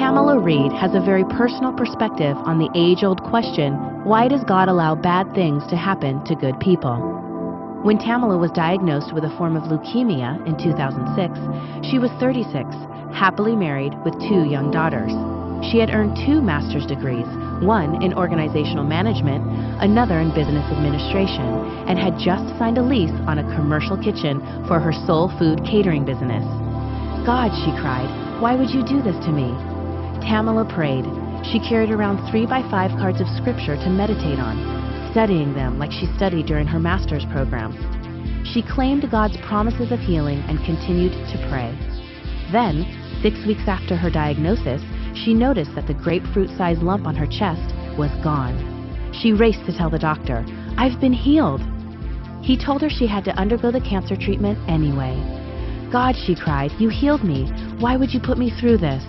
Tamela Reed has a very personal perspective on the age-old question, why does God allow bad things to happen to good people? When Tamela was diagnosed with a form of leukemia in 2006, she was 36, happily married with 2 young daughters. She had earned 2 master's degrees, one in organizational management, another in business administration, and had just signed a lease on a commercial kitchen for her soul food catering business. God, she cried, why would you do this to me? Tamela prayed. She carried around 3x5 cards of scripture to meditate on, studying them like she studied during her master's program. She claimed God's promises of healing and continued to pray. Then, 6 weeks after her diagnosis, she noticed that the grapefruit-sized lump on her chest was gone. She raced to tell the doctor, "I've been healed." He told her she had to undergo the cancer treatment anyway. God, she cried, you healed me. Why would you put me through this?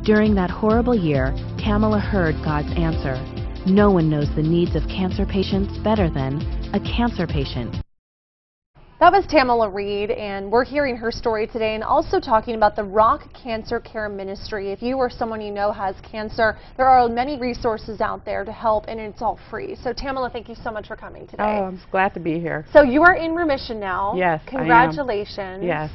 During that horrible year, Tamela heard God's answer. No one knows the needs of cancer patients better than a cancer patient. That was Tamela Reed, and we're hearing her story today and also talking about the Rock Cancer Care Ministry. If you or someone you know has cancer, there are many resources out there to help, and it's all free. So Tamela, thank you so much for coming today. Oh, I'm glad to be here. So you are in remission now. Yes, congratulations. I am. Yes.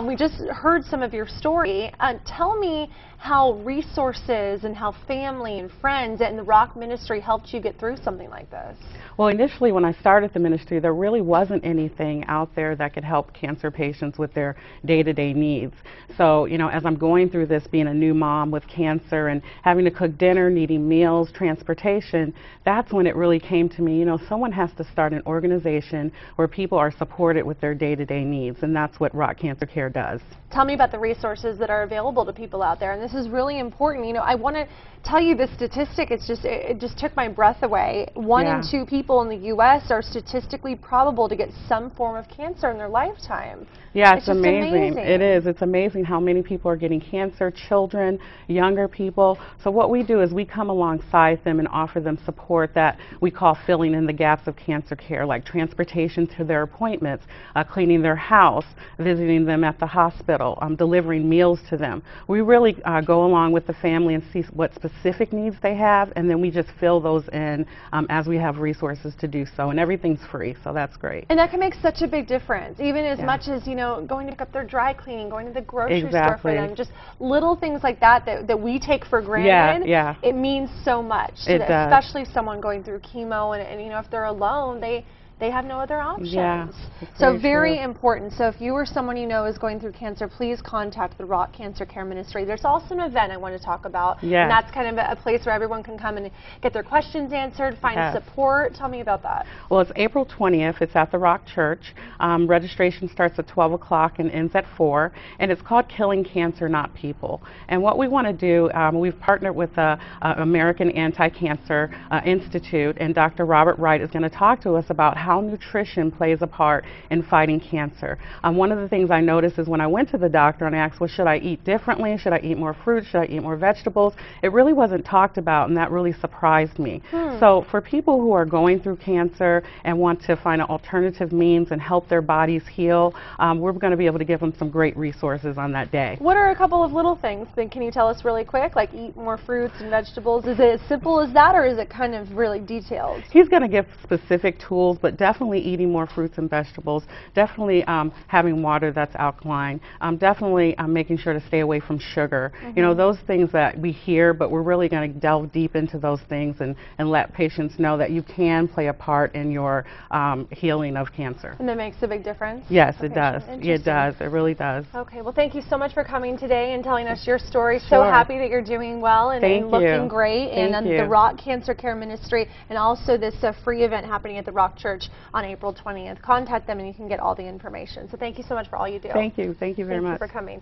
We just heard some of your story. Tell me how resources and how family and friends and the Rock Ministry helped you get through something like this. Well, initially when I started the ministry, there really wasn't anything out there that could help cancer patients with their day-to-day needs. So, you know, as I'm going through this, being a new mom with cancer and having to cook dinner, needing meals, transportation, that's when it really came to me, you know, someone has to start an organization where people are supported with their day-to-day needs, and that's what Rock Cancer Care does. Tell me about the resources that are available to people out there, and this is really important. You know, I want to tell you the statistic. It just took my breath away. 1 in 2 people in the U.S. are statistically probable to get some form of cancer in their lifetime. Yeah, it's amazing. It is. It's amazing how many people are getting cancer, children, younger people. So what we do is we come alongside them and offer them support that we call filling in the gaps of cancer care, like transportation to their appointments, cleaning their house, visiting them at the hospital, delivering meals to them. We really go along with the family and see what specific needs they have, and then we just fill those in as we have resources to do so, and everything's free, so that's great. And that can make such a big difference, even as much as, you know, going to pick up their dry cleaning, going to the grocery store for them, just little things like that we take for granted. It means so much, especially someone going through chemo, and you know, if they're alone, they have no other options. So very important. So if you or someone you know is going through cancer, please contact the Rock Cancer Care Ministry. There's also an event I want to talk about, and that's kind of a place where everyone can come and get their questions answered, find support. Tell me about that. Well, it's April 20th. It's at the Rock Church. Registration starts at 12 o'clock and ends at 4, and it's called Killing Cancer, Not People. And what we want to do, we've partnered with the American Anti-Cancer Institute, and Dr. Robert Wright is going to talk to us about how nutrition plays a part in fighting cancer. One of the things I noticed is when I went to the doctor and I asked, well, should I eat differently? Should I eat more fruit? Should I eat more vegetables? It really wasn't talked about, and that really surprised me. So for people who are going through cancer and want to find an alternative means and help their bodies heal, we're going to be able to give them some great resources on that day. What are a couple of little things? Then can you tell us really quick, like eat more fruits and vegetables? Is it as simple as that, or is it kind of really detailed? He's going to give specific tools, but definitely eating more fruits and vegetables, definitely having water that's alkaline, definitely making sure to stay away from sugar. You know, those things that we hear, but we're really going to delve deep into those things and let patients know that you can play a part in your healing of cancer. And that makes a big difference? Yes, it does. It does. It really does. Okay, well, thank you so much for coming today and telling us your story. So happy that you're doing well and looking great. And then the Rock Cancer Care Ministry, and also this free event happening at the Rock Church on April 20th. Contact them and you can get all the information. So thank you so much for all you do. Thank you. Thank you very much. Thank you for coming.